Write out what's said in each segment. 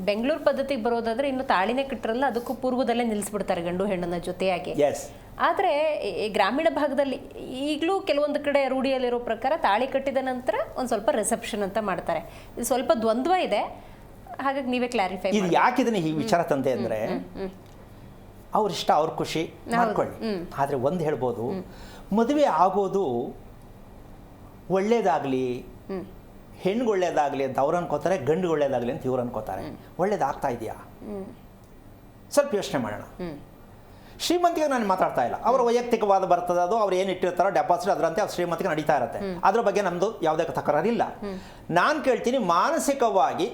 ಬೆಂಗಳೂರು ಪದ್ಧತಿಗೆ ಬರೋದಾದ್ರೆ ಇನ್ನು ತಾಳಿನೇ ಕಟ್ಟರಲ್ಲ, ಅದಕ್ಕೂ ಪೂರ್ವದಲ್ಲೇ ನಿಲ್ಲಿಸ್ಬಿಡ್ತಾರೆ ಗಂಡು ಹೆಣ್ಣನ್ನ ಜೊತೆಯಾಗಿ. ಆದರೆ ಗ್ರಾಮೀಣ ಭಾಗದಲ್ಲಿ ಈಗಲೂ ಕೆಲವೊಂದು ಕಡೆ ರೂಢಿಯಲ್ಲಿರೋ ಪ್ರಕಾರ ತಾಳಿ ಕಟ್ಟಿದ ನಂತರ ಒಂದು ಸ್ವಲ್ಪ ರಿಸೆಪ್ಷನ್ ಅಂತ ಮಾಡ್ತಾರೆ. ಇದು ಸ್ವಲ್ಪ ದ್ವಂದ್ವ ಇದೆ, ಹಾಗಾಗಿ ನೀವೇ ಕ್ಲಾರಿಫೈ ಇದು ಯಾಕೆ ಇದನ್ನ ಈ ವಿಚಾರ ತಂದೆ ಅಂದರೆ ಅವ್ರಿಷ್ಟ ಅವ್ರ ಖುಷಿ ಮಾಡ್ಕೊಳ್ಳಿ. ಆದರೆ ಒಂದು ಹೇಳ್ಬೋದು, ಮದುವೆ ಆಗೋದು ಒಳ್ಳೇದಾಗಲಿ, ಹೆಣ್ಣಿಗೆ ಒಳ್ಳೇದಾಗಲಿ ಅಂತ ಅವ್ರು ಅನ್ಕೋತಾರೆ, ಗಂಡಿಗೆ ಒಳ್ಳೇದಾಗಲಿ ಅಂತ ಇವ್ರು ಅನ್ಕೋತಾರೆ. ಒಳ್ಳೇದಾಗ್ತಾ ಇದೆಯಾ ಸ್ವಲ್ಪ ಯೋಚನೆ ಮಾಡೋಣ. ಶ್ರೀಮಂತಿಗೆ ನಾನು ಮಾತಾಡ್ತಾ ಇಲ್ಲ, ಅವರ ವೈಯಕ್ತಿಕವಾದ ಬರ್ತದೆ, ಅದು ಅವ್ರು ಏನು ಇಟ್ಟಿರ್ತಾರೋ ಡೆಪಾಸಿಟ್ ಅದರಂತೆ ಅವ್ರ ಶ್ರೀಮಂತಿಗೆ ನಡೀತಾ ಇರುತ್ತೆ. ಅದ್ರ ಬಗ್ಗೆ ನಮ್ಮದು ಯಾವುದೇ ತಕರಾರಿಲ್ಲ. ನಾನು ಕೇಳ್ತೀನಿ, ಮಾನಸಿಕವಾಗಿ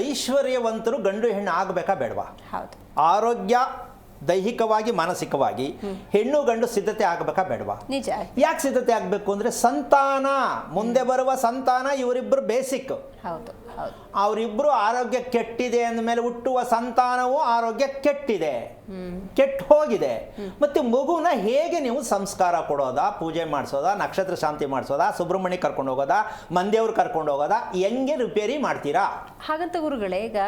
ಐಶ್ವರ್ಯವಂತರು ಗಂಡು ಹೆಣ್ಣು ಆಗಬೇಕಾ ಬೇಡವಾ? ಆರೋಗ್ಯ ದೈಹಿಕವಾಗಿ ಮಾನಸಿಕವಾಗಿ ಹೆಣ್ಣು ಗಂಡು ಸಿದ್ಧತೆ ಆಗಬೇಕಾ ಬೇಡವಾ? ನಿಜ. ಯಾಕೆ ಸಿದ್ಧತೆ ಆಗಬೇಕು ಅಂದರೆ ಸಂತಾನ, ಮುಂದೆ ಬರುವ ಸಂತಾನ ಇವರಿಬ್ಬರು ಬೇಸಿಕ್. ಅವರಿಬ್ಬರು ಆರೋಗ್ಯ ಕೆಟ್ಟಿದೆ ಅಂದಮೇಲೆ ಹುಟ್ಟುವ ಸಂತಾನವೂ ಆರೋಗ್ಯ ಕೆಟ್ಟಿದೆ, ಕೆಟ್ಟು ಹೋಗಿದೆ. ಮತ್ತೆ ಮಗುನ ಹೇಗೆ ನೀವು ಸಂಸ್ಕಾರ ಕೊಡೋದಾ, ಪೂಜೆ ಮಾಡಿಸೋದಾ, ನಕ್ಷತ್ರ ಶಾಂತಿ ಮಾಡಿಸೋದಾ, ಸುಬ್ರಹ್ಮಣ್ಯ ಕರ್ಕೊಂಡು ಹೋಗೋದಾ, ಮಂದೇವ್ರು ಕರ್ಕೊಂಡು ಹೋಗೋದಾ, ಹೆಂಗೆ ರಿಪೇರಿ ಮಾಡ್ತೀರಾ? ಹಾಗಂತ ಗುರುಗಳೇ, ಈಗ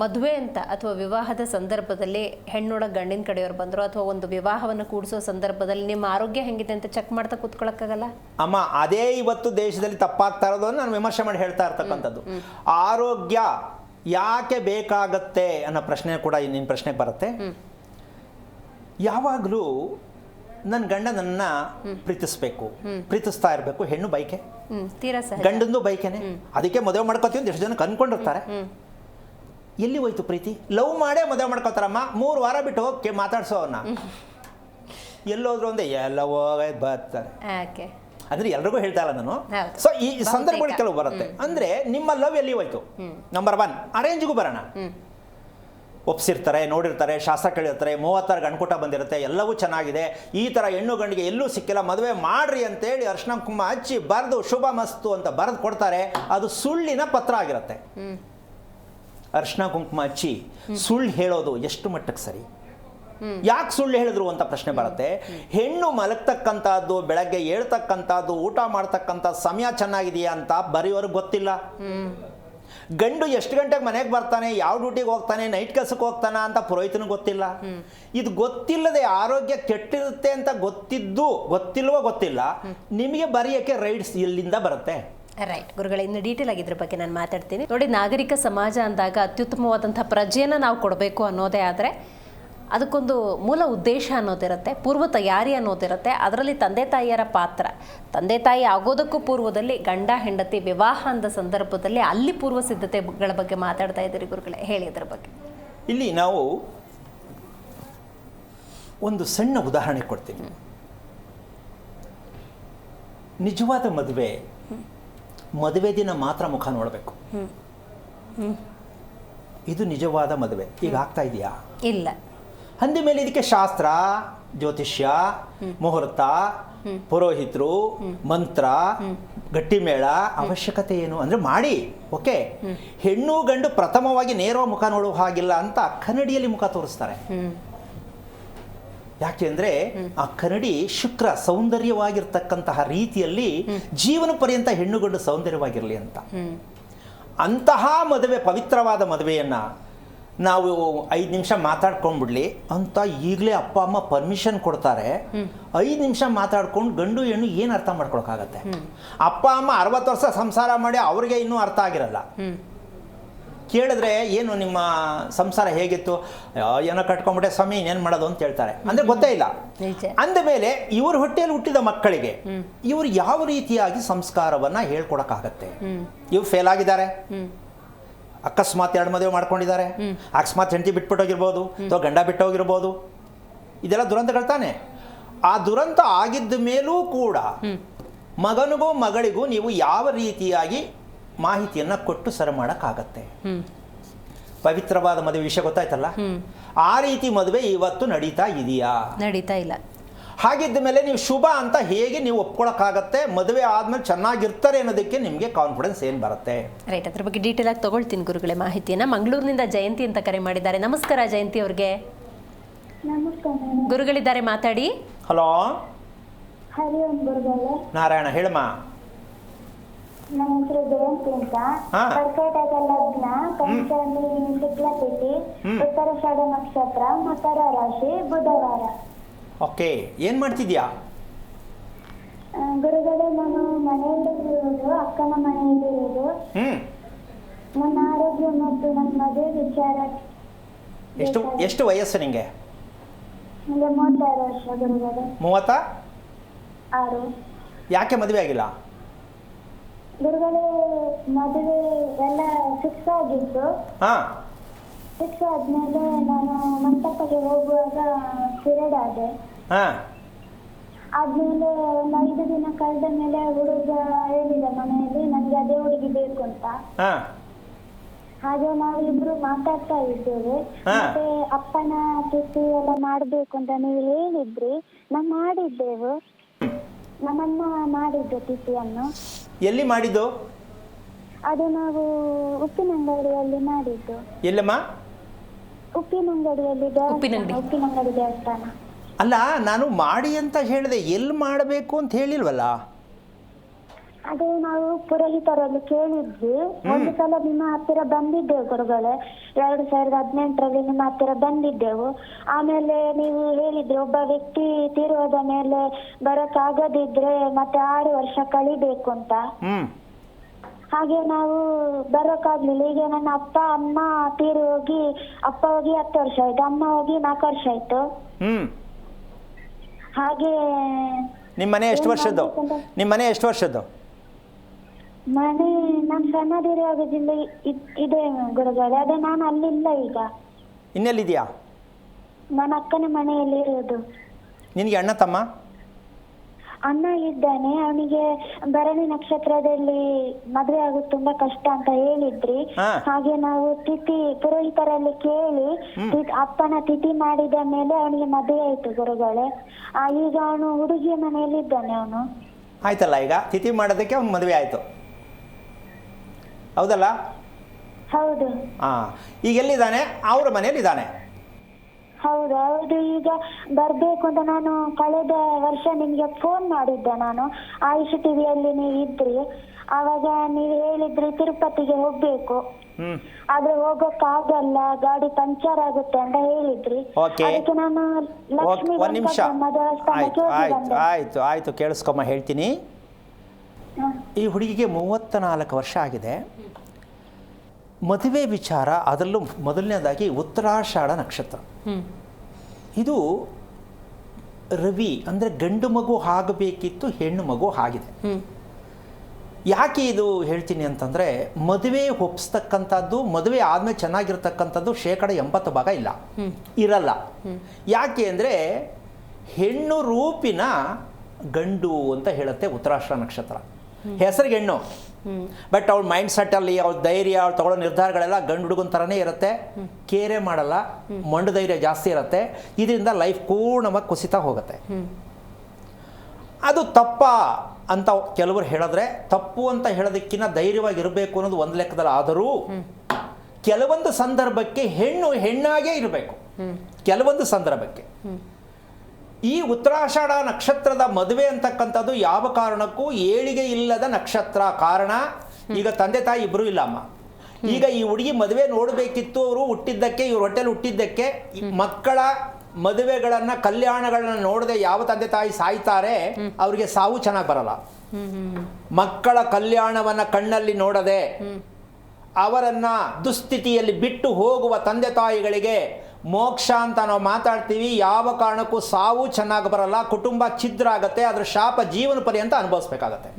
ಮದುವೆ ಅಂತ ಅಥವಾ ವಿವಾಹದ ಸಂದರ್ಭದಲ್ಲಿ ಹೆಣ್ಣೊಳಗೆ ಗಂಡಿನ ಕಡೆಯವ್ರು ಬಂದರು ಅಥವಾ ಒಂದು ವಿವಾಹವನ್ನು ಕೂಡಿಸೋ ಸಂದರ್ಭದಲ್ಲಿ ನಿಮ್ಮ ಆರೋಗ್ಯ ಹೆಂಗಿದೆ ಅಂತ ಚೆಕ್ ಮಾಡ್ತಾ ಕೂತ್ಕೊಳ್ಳೋಕ್ಕಾಗಲ್ಲ ಅಮ್ಮ. ಅದೇ ಇವತ್ತು ದೇಶದಲ್ಲಿ ತಪ್ಪಾಗ್ತಾ ಇರೋದು ನಾನು ವಿಮರ್ಶೆ ಮಾಡಿ ಹೇಳ್ತಾ ಇರ್ತಕ್ಕಂಥದ್ದು. ಆರೋಗ್ಯ ಯಾಕೆ ಬೇಕಾಗತ್ತೆ ಅನ್ನೋ ಪ್ರಶ್ನೆ ಕೂಡ ನಿನ್ನ ಪ್ರಶ್ನೆಗೆ ಬರುತ್ತೆ. ಯಾವಾಗಲೂ ನನ್ನ ಗಂಡ ನನ್ನ ಪ್ರೀತಿಸ್ಬೇಕು, ಪ್ರೀತಿಸ್ತಾ ಇರಬೇಕು. ಹೆಣ್ಣು ಬೈಕೆ, ಗಂಡಂದು ಬೈಕೆನೆ. ಅದಕ್ಕೆ ಮದುವೆ ಮಾಡ್ಕೋತೀವಿ ಅಂತ ಎಷ್ಟು ಜನ ಅನ್ಕೊಂಡಿರ್ತಾರೆ. ಎಲ್ಲಿ ಹೋಯ್ತು ಪ್ರೀತಿ? ಲವ್ ಮಾಡೇ ಮದುವೆ ಮಾಡ್ಕೋತಾರಮ್ಮ. 3 ವಾರ ಬಿಟ್ಟು ಹೋಗಿ ಮಾತಾಡ್ಸೋ ಅವನ್ನ. ಎಲ್ಲೋದ್ರು ಒಂದೇ ಎಲ್ಲ ಹೋಗೋದು ಬರ್ತಾರೆ. ಅಂದ್ರೆ ಎಲ್ರಿಗೂ ಹೇಳ್ತಾ ಇಲ್ಲ ನಾನು. ಸೊ ಈ ಸಂದರ್ಭಗಳು ಕೆಲವು ಬರುತ್ತೆ. ಅಂದ್ರೆ ನಿಮ್ಮ ಲವ್ ಎಲ್ಲಿ ಹೋಯ್ತು? ನಂಬರ್ 1 ಅರೇಂಜ್ಗೂ ಬರೋಣ. ಒಪ್ಸಿರ್ತಾರೆ, ನೋಡಿರ್ತಾರೆ, ಶಾಸ್ತ್ರ ಕೇಳಿರ್ತಾರೆ, 36 ಗಂಡ್ಕೂಟ ಬಂದಿರುತ್ತೆ, ಎಲ್ಲವೂ ಚೆನ್ನಾಗಿದೆ, ಈ ಥರ ಹೆಣ್ಣು ಗಂಡಿಗೆ ಎಲ್ಲೂ ಸಿಕ್ಕಿಲ್ಲ, ಮದುವೆ ಮಾಡ್ರಿ ಅಂತೇಳಿ ಅರ್ಶಿನ ಕುಂಕುಮ ಹಚ್ಚಿ ಬರೆದು ಶುಭ ಮಸ್ತು ಅಂತ ಬರೆದು ಕೊಡ್ತಾರೆ. ಅದು ಸುಳ್ಳಿನ ಪತ್ರ ಆಗಿರುತ್ತೆ. ಅರ್ಶಿನ ಕುಂಕುಮ ಹಚ್ಚಿ ಸುಳ್ಳು ಹೇಳೋದು ಎಷ್ಟು ಮಟ್ಟಕ್ಕೆ ಸರಿ? ಯಾಕೆ ಸುಳ್ಳು ಹೇಳಿದ್ರು ಅಂತ ಪ್ರಶ್ನೆ ಬರುತ್ತೆ. ಹೆಣ್ಣು ಮಲಗ್ತಕ್ಕಂಥದ್ದು, ಬೆಳಗ್ಗೆ ಹೇಳ್ತಕ್ಕಂಥದ್ದು, ಊಟ ಮಾಡ್ತಕ್ಕಂಥ ಸಮಯ ಚೆನ್ನಾಗಿದೆಯಾ ಅಂತ ಬರೆಯೋರ್ಗೆ ಗೊತ್ತಿಲ್ಲ. ಗಂಡು ಎಷ್ಟು ಗಂಟೆಗೆ ಮನೆಗೆ ಬರ್ತಾನೆ, ಯಾವ ಡ್ಯೂಟಿಗೆ ಹೋಗ್ತಾನೆ, ನೈಟ್ ಕೆಲಸಕ್ಕೆ ಹೋಗ್ತಾನ ಅಂತ ಪುರೋಹಿತನಿಗೆ ಗೊತ್ತಿಲ್ಲ. ಇದು ಗೊತ್ತಿಲ್ಲದೆ ಆರೋಗ್ಯ ಕೆಟ್ಟಿರುತ್ತೆ ಅಂತ ಗೊತ್ತಿಲ್ವೋ ಗೊತ್ತಿಲ್ಲ, ನಿಮಗೆ ಬರೆಯೋಕ್ಕೆ ರೈಟ್ಸ್ ಎಲ್ಲಿಂದ ಬರುತ್ತೆ? ರೈಟ್ ಗುರುಗಳೇ, ಇನ್ನು ಡೀಟೇಲ್ ಆಗಿದ್ರ ಬಗ್ಗೆ ನಾನು ಮಾತಾಡ್ತೀನಿ. ನೋಡಿ, ನಾಗರಿಕ ಸಮಾಜ ಅಂದಾಗ ಅತ್ಯುತ್ತಮವಾದಂಥ ಪ್ರಜೆಯನ್ನು ನಾವು ಕೊಡಬೇಕು ಅನ್ನೋದೇ ಆದರೆ ಅದಕ್ಕೊಂದು ಮೂಲ ಉದ್ದೇಶ ಅನ್ನೋದಿರುತ್ತೆ, ಪೂರ್ವ ತಯಾರಿ ಅನ್ನೋದಿರುತ್ತೆ. ಅದರಲ್ಲಿ ತಂದೆ ತಾಯಿಯರ ಪಾತ್ರ, ತಂದೆ ತಾಯಿ ಆಗೋದಕ್ಕೂ ಪೂರ್ವದಲ್ಲಿ ಗಂಡ ಹೆಂಡತಿ ವಿವಾಹ ಅಂದ ಸಂದರ್ಭದಲ್ಲಿ ಅಲ್ಲಿ ಪೂರ್ವ ಸಿದ್ಧತೆಗಳ ಬಗ್ಗೆ ಮಾತಾಡ್ತಾ ಇದ್ದೀರಿ ಗುರುಗಳೇ, ಹೇಳಿ ಅದರ ಬಗ್ಗೆ. ಇಲ್ಲಿ ನಾವು ಒಂದು ಸಣ್ಣ ಉದಾಹರಣೆ ಕೊಡ್ತೀನಿ. ನಿಜವಾದ ಮದುವೆ ದಿನ ಮಾತ್ರ ಮುಖ ನೋಡಬೇಕು. ಇದು ನಿಜವಾದ ಮದುವೆ. ಈಗ ಆಗ್ತಾ ಇದೆಯಾ? ಇಲ್ಲ. ಅಂದ ಮೇಲೆ ಇದಕ್ಕೆ ಶಾಸ್ತ್ರ, ಜ್ಯೋತಿಷ್ಯ, ಮುಹೂರ್ತ, ಪುರೋಹಿತರು, ಮಂತ್ರ, ಗಟ್ಟಿಮೇಳ ಅವಶ್ಯಕತೆ ಏನು ಅಂದ್ರೆ ಮಾಡಿ. ಓಕೆ, ಹೆಣ್ಣು ಗಂಡು ಪ್ರಥಮವಾಗಿ ನೇರ ಮುಖ ನೋಡುವ ಹಾಗಿಲ್ಲ ಅಂತ ಕನ್ನಡಿಯಲ್ಲಿ ಮುಖ ತೋರಿಸ್ತಾರೆ. ಯಾಕೆಂದ್ರೆ ಆ ಕನ್ನಡಿ ಶುಕ್ರ ಸೌಂದರ್ಯವಾಗಿರ್ತಕ್ಕಂತಹ ರೀತಿಯಲ್ಲಿ ಜೀವನ ಪರ್ಯಂತ ಹೆಣ್ಣು ಗಂಡು ಸೌಂದರ್ಯವಾಗಿರಲಿ ಅಂತ. ಅಂತಹ ಮದುವೆ, ಪವಿತ್ರವಾದ ಮದುವೆಯನ್ನ ನಾವು 5 ನಿಮಿಷ ಮಾತಾಡ್ಕೊಂಡ್ಬಿಡ್ಲಿ ಅಂತ ಈಗಲೇ ಅಪ್ಪ ಅಮ್ಮ ಪರ್ಮಿಷನ್ ಕೊಡ್ತಾರೆ. 5 ನಿಮಿಷ ಮಾತಾಡ್ಕೊಂಡು ಗಂಡು ಹೆಣ್ಣು ಏನು ಅರ್ಥ ಮಾಡ್ಕೊಳಕ್ಕಾಗತ್ತೆ? ಅಪ್ಪ ಅಮ್ಮ 60 ವರ್ಷ ಸಂಸಾರ ಮಾಡಿ ಅವ್ರಿಗೆ ಇನ್ನೂ ಅರ್ಥ ಆಗಿರಲ್ಲ. ಕೇಳಿದ್ರೆ ಏನು ನಿಮ್ಮ ಸಂಸಾರ ಹೇಗಿತ್ತು? ಏನೋ ಕಟ್ಕೊಂಡ್ಬಿಟ್ಟೆ ಸ್ವಾಮಿ, ಇನ್ನೇನು ಮಾಡೋದು ಅಂತ ಹೇಳ್ತಾರೆ. ಅಂದ್ರೆ ಗೊತ್ತೇ ಇಲ್ಲ. ಅಂದ ಮೇಲೆ ಇವ್ರ ಹೊಟ್ಟೆಯಲ್ಲಿ ಹುಟ್ಟಿದ ಮಕ್ಕಳಿಗೆ ಇವರು ಯಾವ ರೀತಿಯಾಗಿ ಸಂಸ್ಕಾರವನ್ನ ಹೇಳ್ಕೊಡಕ್ಕಾಗತ್ತೆ? ಇವ್ರು ಫೇಲ್ ಆಗಿದ್ದಾರೆ, ಅಕಸ್ಮಾತ್ 2 ಮದುವೆ ಮಾಡ್ಕೊಂಡಿದ್ದಾರೆ, ಅಕಸ್ಮಾತ್ ಹೆಂಡತಿ ಬಿಟ್ಬಿಟ್ಟೋಗಿರ್ಬೋದು ಅಥವಾ ಗಂಡ ಬಿಟ್ಟೋಗಿರ್ಬೋದು. ಇದೆಲ್ಲ ದುರಂತಗಳು ತಾನೆ. ಆ ದುರಂತ ಆಗಿದ್ದ ಮೇಲೂ ಕೂಡ ಮಗನಿಗೂ ಮಗಳಿಗೂ ನೀವು ಯಾವ ರೀತಿಯಾಗಿ ಮಾಹಿತಿಯನ್ನ ಕೊಟ್ಟು ಸರಿ ಮಾಡೋಕ್ಕಾಗತ್ತೆ? ಪವಿತ್ರವಾದ ಮದುವೆ ವಿಷಯ ಗೊತ್ತಾಯ್ತಲ್ಲ, ಆ ರೀತಿ ಮದುವೆ ಇವತ್ತು ನಡೀತಾ ಇದೆಯಾ? ನಡೀತಾ ಇಲ್ಲ. ಹಾಗಿದ್ದ ಮೇಲೆ ನೀವು ಶುಭ ಅಂತ ಹೇಗೆ ನೀವು ಒಪ್ಕೊಳಕ್ಕಾಗತ್ತೆ? ಮದುವೆ ಆದ್ಮೇಲೆ ಚೆನ್ನಾಗಿರ್ತಾರೆ ಅನ್ನೋದಕ್ಕೆ ನಿಮಗೆ ಕಾನ್ಫಿಡೆನ್ಸ್ ಏನು ಬರುತ್ತೆ? ರೈಟ್, ಅದ್ರ ಬಗ್ಗೆ ಡೀಟೇಲ್ ಆಗಿ ತಗೊಳ್ತೀನಿ ಗುರುಗಳೇ ಮಾಹಿತಿಯನ್ನ. ಮಂಗಳೂರಿನಿಂದ ಜಯಂತಿ ಅಂತ ಕರೆ ಮಾಡಿದ್ದಾರೆ. ನಮಸ್ಕಾರ ಜಯಂತಿ ಅವ್ರಿಗೆ. ಗುರುಗಳಿದ್ದಾರೆ, ಮಾತಾಡಿ. ಹಲೋ, ನಾರಾಯಣ, ಹೇಳಮ್ಮ. ನನ್ನ ಹೆಸರು ಜಯಂತಿ ಅಂತ. ಹಾ. ಕರ್ಕಾಟಕ ಲಗ್ನ, ಪಂಚಮಿ ಶುಕ್ಲ ತಿಥಿ, ಉತ್ತರಾಷಾಢ ನಕ್ಷತ್ರ, ಮಕರ ರಾಶಿ, ಬುಧವಾರ. ಓಕೆ, ಏನು ಮಾಡ್ತಿದ್ಯಾ? ಗುರುಗಳೇ, ನಾನು ಮನೆಯಲ್ಲಿ ಇರುವುದು, ಅಕ್ಕನ ಮನೆಯಲ್ಲಿ ಇರುವುದು. ನನ್ನ ಆರೋಗ್ಯ ಮತ್ತು ನನ್ನ ಮದುವೆ ವಿಚಾರ. ಎಷ್ಟು ವಯಸ್ಸು ನಿಂಗೆ? ನನಗೆ 36 ವರ್ಷ ಗುರುಗಳೇ. 36. ಯಾಕೆ ಮದುವೆ ಆಗಿಲ್ಲ? ಗುರುಗಳೇ, ಮದುವೆ ಎಲ್ಲ ಫಿಕ್ಸ್ ಆಗಿತ್ತು. ಫಿಕ್ಸ್ ಆದ್ಮೇಲೆ ನಾನು ಮಂಟಪಕ್ಕೆ ಹೋಗುವಾಗ ಪಿರಿಯಡ್ ಆದೆ. ಆದ್ಮೇಲೆ ಒಂದು 5 ದಿನ ಕಳೆದ ಮೇಲೆ ಹುಡುಗ ಹೇಳಿದ ಮನೆಯಲ್ಲಿ ನನಗೆ ಅದೇ ಹುಡುಗಿ ಬೇಕು ಅಂತ. ಹಾಗೆ ನಾವಿಬ್ರು ಮಾತಾಡ್ತಾ ಇದ್ದೇವೆ. ಮತ್ತೆ ಅಪ್ಪನ ತಿಥಿ ಎಲ್ಲ ಮಾಡ್ಬೇಕು ಅಂತ ನೀವು ಹೇಳಿದ್ರಿ, ನಾವು ಮಾಡಿದ್ದೆವು. ನಮ್ಮನ್ನ ಮಾಡಿದ್ದು ತಿಥಿಯನ್ನು. ಎಲ್ಲಿ ಮಾಡಿದ್ದು? ಅದು ನಾವು ಉಪ್ಪಿನಂಗಡಿಯಲ್ಲಿ ಮಾಡಿದ್ದು. ಎಲ್ಲಮ್ಮ? ಉಪ್ಪಿನಂಗಡಿಯಲ್ಲಿ ಉಪ್ಪಿನಂಗಡಿ ದೇವಸ್ಥಾನ. ಅಲ್ಲ, ನಾನು ಮಾಡಿ ಅಂತ ಹೇಳಿದೆ, ಎಲ್ಲಿ ಮಾಡಬೇಕು ಅಂತ ಹೇಳಿಲ್ವಲ್ಲ? ಅದೇ ನಾವು ಪುರೋಹಿತರಲ್ಲಿ ಕೇಳಿದ್ವಿ. ಒಂದು ಸಲ ನಿಮ್ಮ ಹತ್ತಿರ ಬಂದಿದ್ದೆವು ಗುರುಗಳೇ, 2018ರಲ್ಲಿ ನಿಮ್ಮ ಹತ್ತಿರ ಬಂದಿದ್ದೆವು. ಆಮೇಲೆ ನೀವು ಹೇಳಿದ್ರಿ, ಒಬ್ಬ ವ್ಯಕ್ತಿ ತೀರೋದ ಮೇಲೆ ಬರಕ್ಕಾಗದಿದ್ರೆ ಮತ್ತೆ 6 ವರ್ಷ ಕಳಿಬೇಕು ಅಂತ. ಹಾಗೆ ನಾವು ಬರೋಕ್ಕಾಗ್ಲಿಲ್ಲ. ಈಗ ನನ್ನ ಅಪ್ಪ ಅಮ್ಮ ತೀರಿ ಹೋಗಿ, ಅಪ್ಪ ಹೋಗಿ 10 ವರ್ಷ ಆಯ್ತು, ಅಮ್ಮ ಹೋಗಿ 4 ವರ್ಷ ಆಯ್ತು. ಹಾಗೆ ನಿಮ್ಮ ಮನೆ ಎಷ್ಟು ವರ್ಷದ್ದು? ಮನೆ ನಮ್ಮ ಸಣ್ಣದಿರುವಾಗದಿಂದ ಇದೆ ಗುರುಗಳೇ. ಅದೇ ನಾನು ಅಲ್ಲಿಲ್ಲ ಈಗ. ಇನ್ನೆಲ್ಲಿದ್ಯಾ? ನನ್ನ ಅಕ್ಕನ ಮನೆಯಲ್ಲಿ ಇರೋದು. ನಿನಗೆ ಅಣ್ಣ ತಮ್ಮ? ಅಣ್ಣ ಇದ್ದಾನೆ. ಅವನಿಗೆ ಭರಣಿ ನಕ್ಷತ್ರದಲ್ಲಿ ಮದುವೆ ಆಗೋದು ತುಂಬಾ ಕಷ್ಟ ಅಂತ ಹೇಳಿದ್ರಿ. ಹಾಗೆ ನಾವು ಪುರೋಹಿತರಲ್ಲಿ ಕೇಳಿ ಅಪ್ಪನ ತಿಥಿ ಮಾಡಿದ ಮೇಲೆ ಅವನಿಗೆ ಮದುವೆ ಆಯ್ತು ಗುರುಗಳೇ. ಈಗ ಅವನು ಹುಡುಗಿಯ ಮನೆಯಲ್ಲಿ ಇದ್ದಾನೆ. ಅವನು ಆಯ್ತಲ್ಲ, ಈಗ ತಿಥಿ ಮಾಡೋದಕ್ಕೆ ಅವ್ನು ಮದುವೆ ಆಯ್ತು, ಹೌದಲ್ಲ? ಹೌದು. ಈಗ ಎಲ್ಲಿದ್ದಾನೆ? ಅವ್ರ ಮನೇಲಿ ಇದ್ದಾನೆ. ಹೌದು. ಈಗ ಬರ್ಬೇಕು ಅಂತ ನಾನು ಕಳೆದ ವರ್ಷ ನಿಮ್ಗೆ ಫೋನ್ ಮಾಡಿದ್ದೆ. ನಾನು ಆಯುಷ್ ಟಿವಿಯಲ್ಲಿ ನೀವು ಇದ್ರಿ. ಆವಾಗ ನೀವು ಹೇಳಿದ್ರಿ ತಿರುಪತಿಗೆ ಹೋಗ್ಬೇಕು, ಆದ್ರೆ ಹೋಗಕ್ಕಾಗಲ್ಲ, ಗಾಡಿ ಪಂಚರ್ ಆಗುತ್ತೆ ಅಂತ ಹೇಳಿದ್ರಿ. ಅದಕ್ಕೆ ನಾನು ಲಕ್ಷ್ಮೀ ದೇವಸ್ಥಾನಕ್ಕೆ ಹೋಗಿ ಬಂದೆ. ಆಯ್ತು, ಕೇಳಿಸ್ಕೊಮ್ಮ, ಹೇಳ್ತೀನಿ. ಈ ಹುಡುಗಿಗೆ 34 ವರ್ಷ ಆಗಿದೆ. ಮದುವೆ ವಿಚಾರ, ಅದರಲ್ಲೂ ಮೊದಲನೇದಾಗಿ ಉತ್ತರಾಷಾಢ ನಕ್ಷತ್ರ. ಇದು ರವಿ ಅಂದರೆ ಗಂಡು ಮಗು ಆಗಬೇಕಿತ್ತು, ಹೆಣ್ಣು ಮಗು ಆಗಿದೆ. ಯಾಕೆ ಇದು ಹೇಳ್ತೀನಿ ಅಂತಂದರೆ, ಮದುವೆ ಒಪ್ಪಿಸ್ತಕ್ಕಂಥದ್ದು, ಮದುವೆ ಆದಮೇಲೆ ಚೆನ್ನಾಗಿರ್ತಕ್ಕಂಥದ್ದು 80% ಇರಲ್ಲ. ಯಾಕೆ ಅಂದರೆ ಹೆಣ್ಣು ರೂಪಿನ ಗಂಡು ಅಂತ ಹೇಳುತ್ತೆ ಉತ್ತರಾಷಾಢ ನಕ್ಷತ್ರ. ಹೆಸರಿಗೆ ಹೆಣ್ಣು, ಬಟ್ ಅವಳ ಮೈಂಡ್ ಸೆಟ್ಟಲ್ಲಿ ಅವಳ ಧೈರ್ಯ, ಅವಳು ತಗೊಳ್ಳೋ ನಿರ್ಧಾರಗಳೆಲ್ಲ ಗಂಡು ಹುಡುಗನ ಥರನೇ ಇರುತ್ತೆ. ಕೇರೆ ಮಾಡಲ್ಲ, ಮಂಡು ಧೈರ್ಯ ಜಾಸ್ತಿ ಇರುತ್ತೆ. ಇದರಿಂದ ಲೈಫ್ ಪೂರ್ಣವಾಗಿ ಕುಸಿತಾ ಹೋಗುತ್ತೆ. ಅದು ತಪ್ಪ ಅಂತ ಕೆಲವರು ಹೇಳಿದ್ರೆ, ತಪ್ಪು ಅಂತ ಹೇಳೋದಕ್ಕಿಂತ ಧೈರ್ಯವಾಗಿರಬೇಕು ಅನ್ನೋದು ಒಂದು ಲೆಕ್ಕದಲ್ಲಿ. ಆದರೂ ಕೆಲವೊಂದು ಸಂದರ್ಭಕ್ಕೆ ಹೆಣ್ಣು ಹೆಣ್ಣಾಗೇ ಇರಬೇಕು. ಕೆಲವೊಂದು ಸಂದರ್ಭಕ್ಕೆ ಈ ಉತ್ತರಾಷಾಢ ನಕ್ಷತ್ರದ ಮದುವೆ ಅಂತಕ್ಕಂಥದ್ದು ಯಾವ ಕಾರಣಕ್ಕೂ ಏಳಿಗೆ ಇಲ್ಲದ ನಕ್ಷತ್ರ. ಕಾರಣ, ಈಗ ತಂದೆ ತಾಯಿ ಇಬ್ಬರು ಇಲ್ಲ ಅಮ್ಮ. ಈಗ ಈ ಹುಡುಗಿ ಮದುವೆ ನೋಡಬೇಕಿತ್ತು. ಅವರು ಹುಟ್ಟಿದ್ದಕ್ಕೆ, ಇವ್ರ ಹೊಟ್ಟೆಲಿ ಹುಟ್ಟಿದ್ದಕ್ಕೆ, ಮಕ್ಕಳ ಮದುವೆಗಳನ್ನು, ಕಲ್ಯಾಣಗಳನ್ನ ನೋಡದೆ ಯಾವ ತಂದೆ ತಾಯಿ ಸಾಯ್ತಾರೆ, ಅವ್ರಿಗೆ ಸಾವು ಚೆನ್ನಾಗಿ ಬರಲ್ಲ. ಮಕ್ಕಳ ಕಲ್ಯಾಣವನ್ನ ಕಣ್ಣಲ್ಲಿ ನೋಡದೆ ಅವರನ್ನ ದುಸ್ಥಿತಿಯಲ್ಲಿ ಬಿಟ್ಟು ಹೋಗುವ ತಂದೆ ತಾಯಿಗಳಿಗೆ ಮೋಕ್ಷ ಅಂತ ನಾವು ಮಾತಾಡ್ತೀವಿ. ಯಾವ ಕಾರಣಕ್ಕೂ ಸಾವು ಚೆನ್ನಾಗಿ ಬರಲ್ಲ, ಕುಟುಂಬ ಛಿದ್ರ ಆಗತ್ತೆ, ಅದ್ರ ಶಾಪ ಜೀವನ ಪರ್ಯಂತ ಅನುಭವಿಸ್ಬೇಕಾಗತ್ತೆ.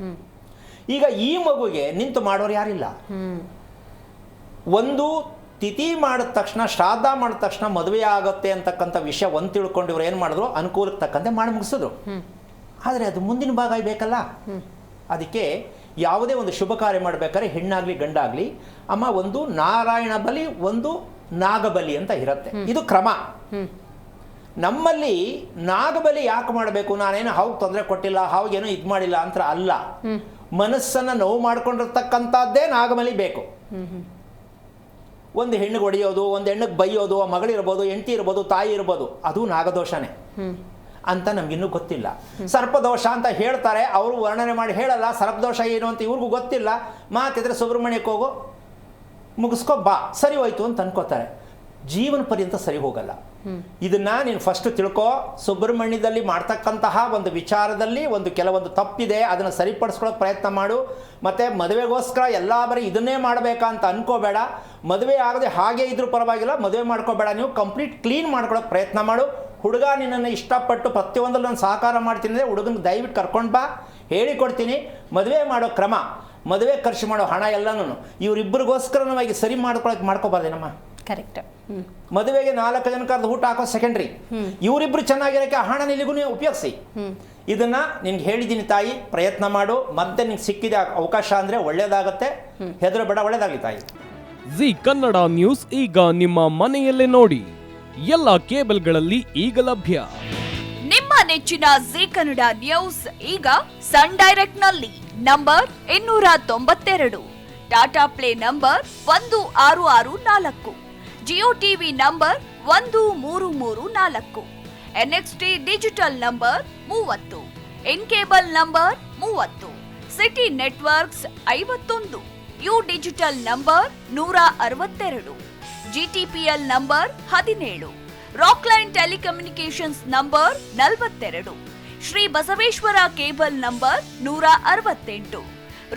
ಈಗ ಈ ಮಗುಗೆ ನಿಂತು ಮಾಡೋರು ಯಾರಿಲ್ಲ. ಒಂದು ತಿಥಿ ಮಾಡಿದ ತಕ್ಷಣ, ಶ್ರಾದ್ದ ಮಾಡಿದ ತಕ್ಷಣ ಮದುವೆ ಆಗುತ್ತೆ ಅಂತಕ್ಕಂಥ ವಿಷಯ ಒಂದು ತಿಳ್ಕೊಂಡು ಇವ್ರು ಏನು ಮಾಡಿದ್ರು, ಅನುಕೂಲಕ್ಕೆ ತಕ್ಕಂತೆ ಮಾಡಿ ಮುಗಿಸಿದ್ರು. ಆದರೆ ಅದು ಮುಂದಿನ ಭಾಗ ಬೇಕಲ್ಲ. ಅದಕ್ಕೆ ಯಾವುದೇ ಒಂದು ಶುಭ ಕಾರ್ಯ ಮಾಡಬೇಕಾದ್ರೆ ಹೆಣ್ಣಾಗ್ಲಿ ಗಂಡಾಗ್ಲಿ, ಅಮ್ಮ ಒಂದು ನಾರಾಯಣ ಬಲಿ, ಒಂದು ನಾಗಬಲಿ ಅಂತ ಇರುತ್ತೆ. ಇದು ಕ್ರಮ. ನಮ್ಮಲ್ಲಿ ನಾಗಬಲಿ ಯಾಕೆ ಮಾಡಬೇಕು? ನಾನೇನು ಹಾವು ತೊಂದರೆ ಕೊಟ್ಟಿಲ್ಲ, ಹಾವಿಗೇನು ಇದು ಮಾಡಿಲ್ಲ ಅಂತ ಅಲ್ಲ. ಮನಸ್ಸನ್ನು ನೋವು ಮಾಡ್ಕೊಂಡಿರ್ತಕ್ಕಂಥದ್ದೇ ನಾಗಬಲಿ ಬೇಕು. ಒಂದು ಹೆಣ್ಣಿಗೆ ಹೊಡೆಯೋದು, ಒಂದು ಹೆಣ್ಣಿಗೆ ಬೈಯೋದು, ಮಗಳಿರ್ಬೋದು, ಹೆಂಡತಿ ಇರ್ಬೋದು, ತಾಯಿ ಇರ್ಬೋದು, ಅದು ನಾಗದೋಷನೇ. ಅಂತ ನಮಗಿನ್ನೂ ಗೊತ್ತಿಲ್ಲ. ಸರ್ಪದೋಷ ಅಂತ ಹೇಳ್ತಾರೆ, ಅವರು ವರ್ಣನೆ ಮಾಡಿ ಹೇಳಲ್ಲ. ಸರ್ಪದೋಷ ಏನು ಅಂತ ಇವ್ರಿಗೂ ಗೊತ್ತಿಲ್ಲ. ಮಾತಿದ್ರೆ ಸುಬ್ರಹ್ಮಣ್ಯಕ್ಕೆ ಹೋಗೋ, ಮುಗಿಸ್ಕೊ ಬಾ, ಸರಿ ಹೋಯ್ತು ಅಂತ ಅನ್ಕೋತಾರೆ. ಜೀವನ ಪರ್ಯಂತ ಸರಿ ಹೋಗಲ್ಲ. ಇದನ್ನ ನೀನು ಫಸ್ಟ್ ತಿಳ್ಕೊ. ಸುಬ್ರಹ್ಮಣ್ಯದಲ್ಲಿ ಮಾಡ್ತಕ್ಕಂತಹ ಒಂದು ವಿಚಾರದಲ್ಲಿ ಕೆಲವೊಂದು ತಪ್ಪಿದೆ, ಅದನ್ನು ಸರಿಪಡಿಸ್ಕೊಳ್ಳೋ ಪ್ರಯತ್ನ ಮಾಡು. ಮತ್ತು ಮದುವೆಗೋಸ್ಕರ ಎಲ್ಲ ಬರೀ ಇದನ್ನೇ ಮಾಡಬೇಕಾ ಅಂತ ಅನ್ಕೋಬೇಡ. ಮದುವೆ ಆಗದೆ ಹಾಗೆ ಇದ್ರೂ ಪರವಾಗಿಲ್ಲ, ಮದುವೆ ಮಾಡ್ಕೋಬೇಡ. ನೀವು ಕಂಪ್ಲೀಟ್ ಕ್ಲೀನ್ ಮಾಡ್ಕೊಳ್ಳೋ ಪ್ರಯತ್ನ ಮಾಡು. ಹುಡುಗ ನಿನ್ನನ್ನು ಇಷ್ಟಪಟ್ಟು ಪ್ರತಿಯೊಂದಲ್ಲೂ ನಾನು ಸಹಕಾರ ಮಾಡ್ತೀನಿ ಅಂದರೆ ಹುಡುಗನಿಗೆ ದಯವಿಟ್ಟು ಕರ್ಕೊಂಡು ಬಾ, ಹೇಳಿಕೊಡ್ತೀನಿ. ಮದುವೆ ಮಾಡೋ ಕ್ರಮ, ಮದುವೆ ಖರ್ಚು ಮಾಡೋ ಹಣ ಎಲ್ಲನೂ ಇವರಿಬ್ಬರಿಗೋಸ್ಕರವಾಗಿ ಸರಿ ಮಾಡ್ಕೋಬಾರ್ದೇನಮ್ಮ. ಕರೆಕ್ಟ್. ಮದುವೆಗೆ 4 ಜನ ಕರೆದು ಊಟ ಹಾಕೋ ಸೆಕೆಂಡ್ರಿ. ಇವರಿಬ್ರು ಚೆನ್ನಾಗಿರೋಕ್ಕೆ ಆ ಹಣ ನಿಲ್ಲಿಗೂ ನೀವು ಉಪಯೋಗಿಸಿ. ಇದನ್ನ ನಿನ್ಗೆ ಹೇಳಿದ್ದೀನಿ ತಾಯಿ, ಪ್ರಯತ್ನ ಮಾಡು. ಮತ್ತೆ ನಿಂಗೆ ಸಿಕ್ಕಿದೆ ಅವಕಾಶ ಅಂದರೆ ಒಳ್ಳೇದಾಗತ್ತೆ, ಹೆದರಬೇಡ, ಒಳ್ಳೇದಾಗಲಿ ತಾಯಿ. ಜಿ ಕನ್ನಡ ನ್ಯೂಸ್ ಈಗ ನಿಮ್ಮ ಮನೆಯಲ್ಲೇ ನೋಡಿ. ಎಲ್ಲ ಕೇಬಲ್ಗಳಲ್ಲಿ ಈಗ ಲಭ್ಯ. ನಿಮ್ಮ ನೆಚ್ಚಿನ ಜಿ ಕನ್ನಡ ನ್ಯೂಸ್ ಈಗ ಸನ್ ಡೈರೆಕ್ಟ್ ನಲ್ಲಿ number 292, Tata play number 1664, Jio TV number 1334, NXT digital number 30, in cable number 30, city networks 51, U digital number 162, GTPL number 17, Rockline telecommunications number 42, Shri Basaveshwara cable number 168,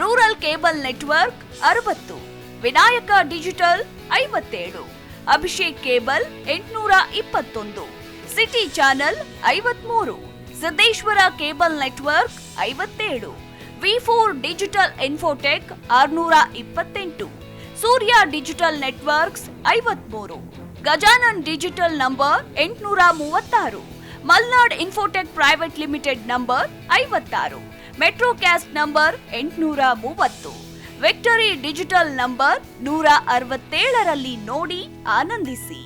rural cable network 60, Vinayaka digital 57, Abhishek cable 821, city channel 53, Siddeshwara cable network 57, V4 digital Infotech 628, Surya digital networks 53, Gajanan digital number 836, Malnad Infotech private limited number 56, Metrocast number 830, Victory digital number 167ರಲ್ಲಿ ನೋಡಿ ಆನಂದಿಸಿ.